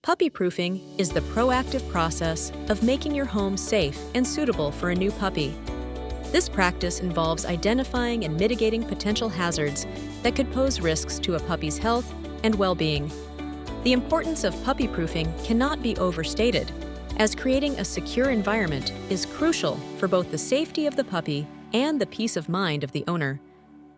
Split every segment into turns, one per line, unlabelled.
Puppy-proofing is the proactive process of making your home safe and suitable for a new puppy. This practice involves identifying and mitigating potential hazards that could pose risks to a puppy's health and well-being. The importance of puppy-proofing cannot be overstated, as creating a secure environment is crucial for both the safety of the puppy and the peace of mind of the owner.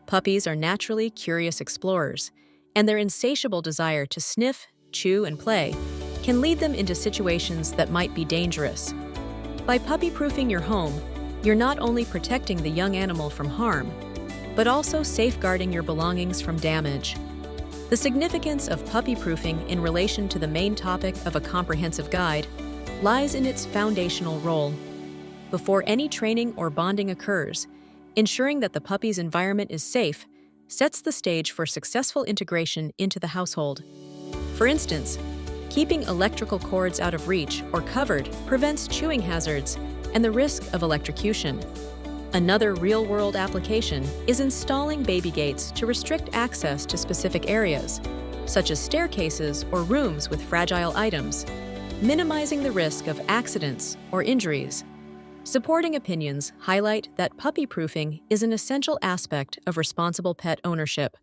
Puppies are naturally curious explorers, and their insatiable desire to sniff, chew, and play can lead them into situations that might be dangerous. By puppy-proofing your home, you're not only protecting the young animal from harm, but also safeguarding your belongings from damage. The significance of puppy-proofing in relation to the main topic of a comprehensive guide lies in its foundational role. Before any training or bonding occurs, ensuring that the puppy's environment is safe sets the stage for successful integration into the household. For instance, keeping electrical cords out of reach or covered prevents chewing hazards and the risk of electrocution. Another real-world application is installing baby gates to restrict access to specific areas, such as staircases or rooms with fragile items, minimizing the risk of accidents or injuries. Supporting opinions highlight that puppy-proofing is an essential aspect of responsible pet ownership.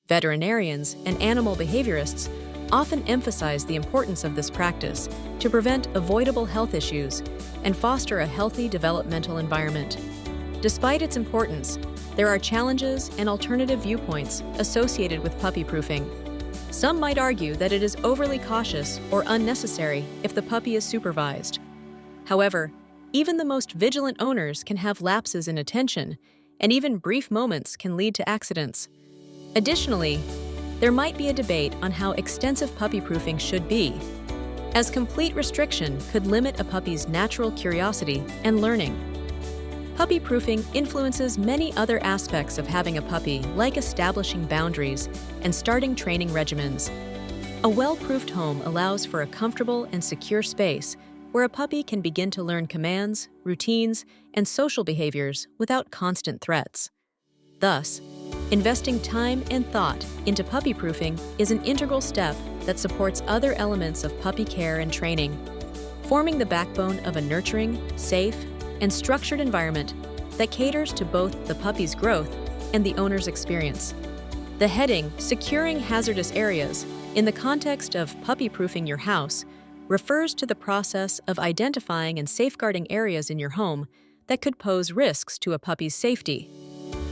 Veterinarians and animal behaviorists often emphasize the importance of this practice to prevent avoidable health issues and foster a healthy developmental environment. Despite its importance, there are challenges and alternative viewpoints associated with puppy-proofing. Some might argue that it is overly cautious or unnecessary if the puppy is supervised. However, even the most vigilant owners can have lapses in attention, and even brief moments can lead to accidents. Additionally, there might be a debate on how extensive puppy-proofing should be, as complete restriction could limit a puppy's natural curiosity and learning. Puppy-proofing influences many other aspects of having a puppy, like establishing boundaries and starting training regimens. A well-proofed home allows for a comfortable and secure space where a puppy can begin to learn commands, routines, and social behaviors without constant threats. Thus, investing time and thought into puppy-proofing is an integral step that supports other elements of puppy care and training, forming the backbone of a nurturing, safe, and structured environment that caters to both the puppy's growth and the owner's experience. The heading, Securing Hazardous Areas, in the context of puppy-proofing your house, refers to the process of identifying and safeguarding areas in your home that could pose risks to a puppy's safety.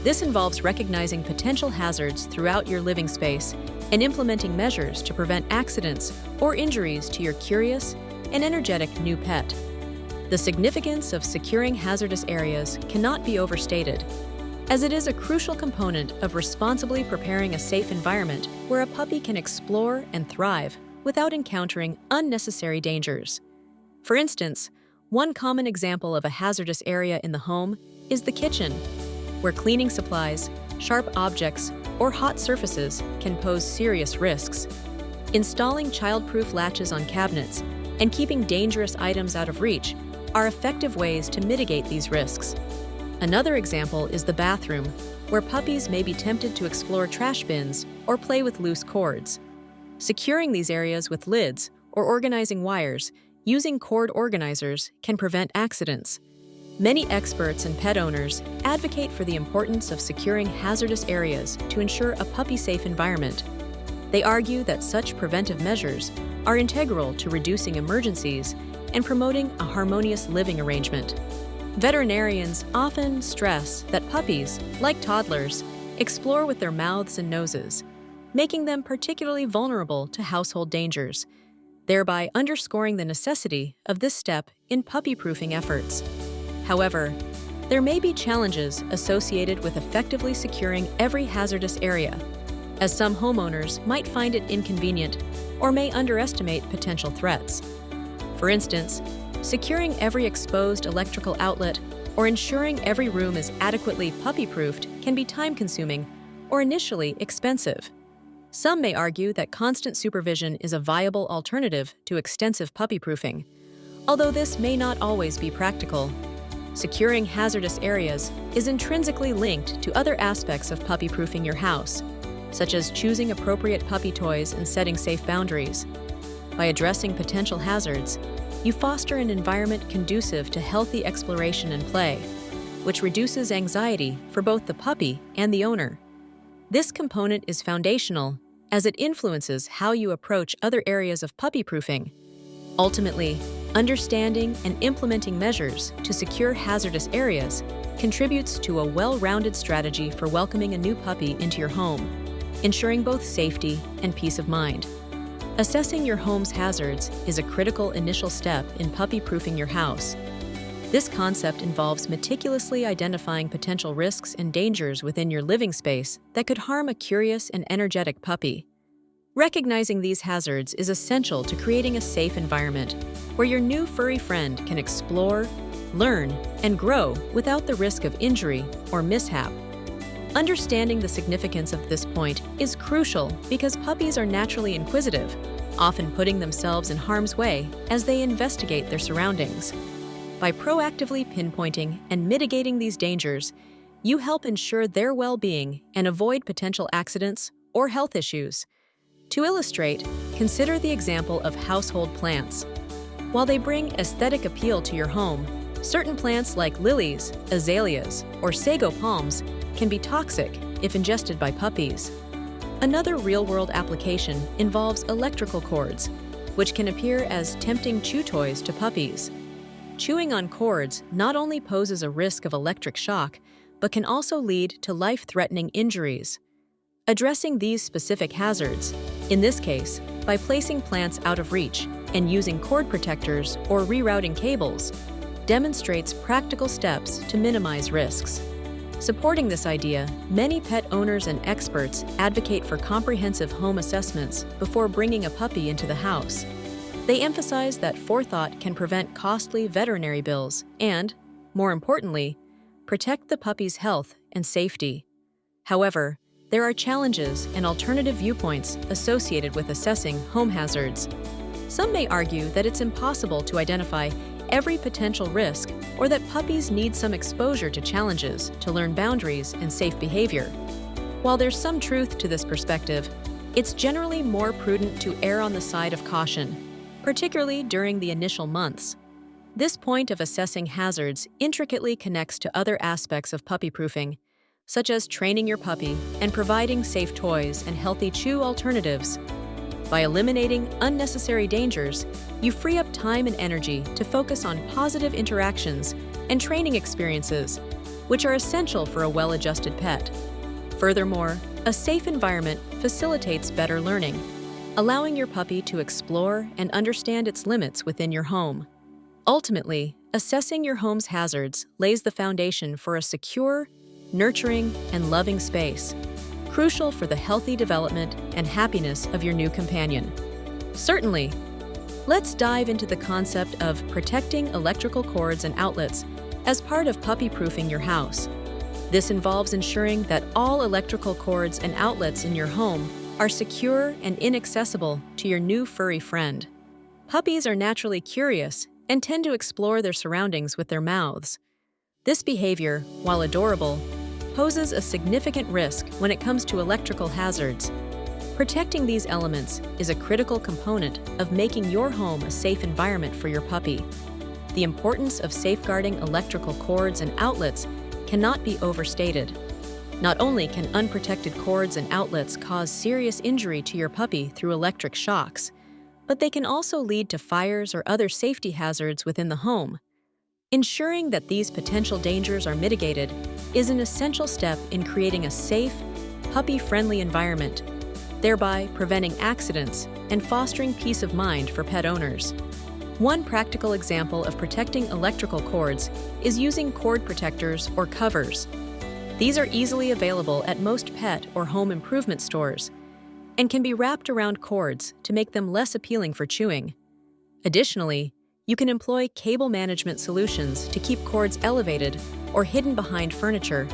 This involves recognizing potential hazards throughout your living space and implementing measures to prevent accidents or injuries to your curious and energetic new pet. The significance of securing hazardous areas cannot be overstated, as it is a crucial component of responsibly preparing a safe environment where a puppy can explore and thrive without encountering unnecessary dangers. For instance, one common example of a hazardous area in the home is the kitchen, where cleaning supplies, sharp objects, or hot surfaces can pose serious risks. Installing child-proof latches on cabinets and keeping dangerous items out of reach are effective ways to mitigate these risks. Another example is the bathroom, where puppies may be tempted to explore trash bins or play with loose cords. Securing these areas with lids or organizing wires using cord organizers can prevent accidents. Many experts and pet owners advocate for the importance of securing hazardous areas to ensure a puppy-safe environment. They argue that such preventive measures are integral to reducing emergencies and promoting a harmonious living arrangement. Veterinarians often stress that puppies, like toddlers, explore with their mouths and noses, making them particularly vulnerable to household dangers, thereby underscoring the necessity of this step in puppy-proofing efforts. However, there may be challenges associated with effectively securing every hazardous area, as some homeowners might find it inconvenient or may underestimate potential threats. For instance, securing every exposed electrical outlet or ensuring every room is adequately puppy-proofed can be time-consuming or initially expensive. Some may argue that constant supervision is a viable alternative to extensive puppy-proofing, although this may not always be practical. Securing hazardous areas is intrinsically linked to other aspects of puppy-proofing your house, such as choosing appropriate puppy toys and setting safe boundaries. By addressing potential hazards, you foster an environment conducive to healthy exploration and play, which reduces anxiety for both the puppy and the owner. This component is foundational as it influences how you approach other areas of puppy-proofing. Ultimately, understanding and implementing measures to secure hazardous areas contributes to a well-rounded strategy for welcoming a new puppy into your home, ensuring both safety and peace of mind. Assessing your home's hazards is a critical initial step in puppy-proofing your house. This concept involves meticulously identifying potential risks and dangers within your living space that could harm a curious and energetic puppy. Recognizing these hazards is essential to creating a safe environment where your new furry friend can explore, learn, and grow without the risk of injury or mishap. Understanding the significance of this point is crucial because puppies are naturally inquisitive, often putting themselves in harm's way as they investigate their surroundings. By proactively pinpointing and mitigating these dangers, you help ensure their well-being and avoid potential accidents or health issues. To illustrate, consider the example of household plants. While they bring aesthetic appeal to your home, certain plants like lilies, azaleas, or sago palms can be toxic if ingested by puppies. Another real-world application involves electrical cords, which can appear as tempting chew toys to puppies. Chewing on cords not only poses a risk of electric shock, but can also lead to life-threatening injuries. Addressing these specific hazards, in this case, by placing plants out of reach and using cord protectors or rerouting cables, demonstrates practical steps to minimize risks. Supporting this idea, many pet owners and experts advocate for comprehensive home assessments before bringing a puppy into the house. They emphasize that forethought can prevent costly veterinary bills and, more importantly, protect the puppy's health and safety. However, there are challenges and alternative viewpoints associated with assessing home hazards. Some may argue that it's impossible to identify every potential risk or that puppies need some exposure to challenges to learn boundaries and safe behavior. While there's some truth to this perspective, it's generally more prudent to err on the side of caution, particularly during the initial months. This point of assessing hazards intricately connects to other aspects of puppy-proofing, such as training your puppy and providing safe toys and healthy chew alternatives. By eliminating unnecessary dangers, you free up time and energy to focus on positive interactions and training experiences, which are essential for a well-adjusted pet. Furthermore, a safe environment facilitates better learning, allowing your puppy to explore and understand its limits within your home. Ultimately, assessing your home's hazards lays the foundation for a secure, nurturing, and loving space, crucial for the healthy development and happiness of your new companion. Certainly, let's dive into the concept of protecting electrical cords and outlets as part of puppy-proofing your house. This involves ensuring that all electrical cords and outlets in your home are secure and inaccessible to your new furry friend. Puppies are naturally curious and tend to explore their surroundings with their mouths. This behavior, while adorable, poses a significant risk when it comes to electrical hazards. Protecting these elements is a critical component of making your home a safe environment for your puppy. The importance of safeguarding electrical cords and outlets cannot be overstated. Not only can unprotected cords and outlets cause serious injury to your puppy through electric shocks, but they can also lead to fires or other safety hazards within the home. Ensuring that these potential dangers are mitigated is an essential step in creating a safe, puppy-friendly environment, thereby preventing accidents and fostering peace of mind for pet owners. One practical example of protecting electrical cords is using cord protectors or covers. These are easily available at most pet or home improvement stores and can be wrapped around cords to make them less appealing for chewing. Additionally, you can employ cable management solutions to keep cords elevated or hidden behind furniture.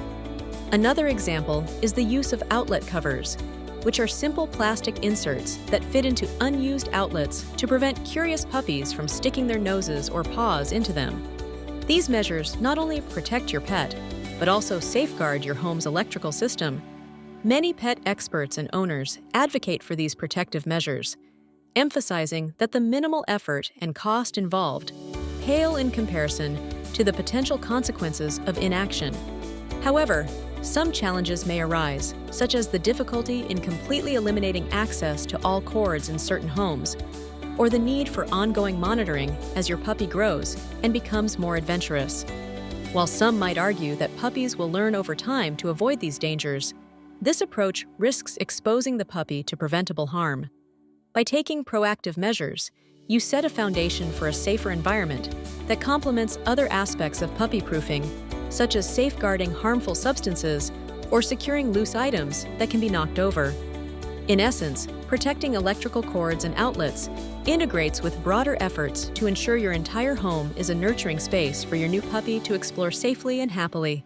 Another example is the use of outlet covers, which are simple plastic inserts that fit into unused outlets to prevent curious puppies from sticking their noses or paws into them. These measures not only protect your pet, but also safeguard your home's electrical system. Many pet experts and owners advocate for these protective measures, emphasizing that the minimal effort and cost involved pale in comparison to the potential consequences of inaction. However, some challenges may arise, such as the difficulty in completely eliminating access to all cords in certain homes, or the need for ongoing monitoring as your puppy grows and becomes more adventurous. While some might argue that puppies will learn over time to avoid these dangers, this approach risks exposing the puppy to preventable harm. By taking proactive measures, you set a foundation for a safer environment that complements other aspects of puppy proofing, such as safeguarding harmful substances or securing loose items that can be knocked over. In essence, protecting electrical cords and outlets integrates with broader efforts to ensure your entire home is a nurturing space for your new puppy to explore safely and happily.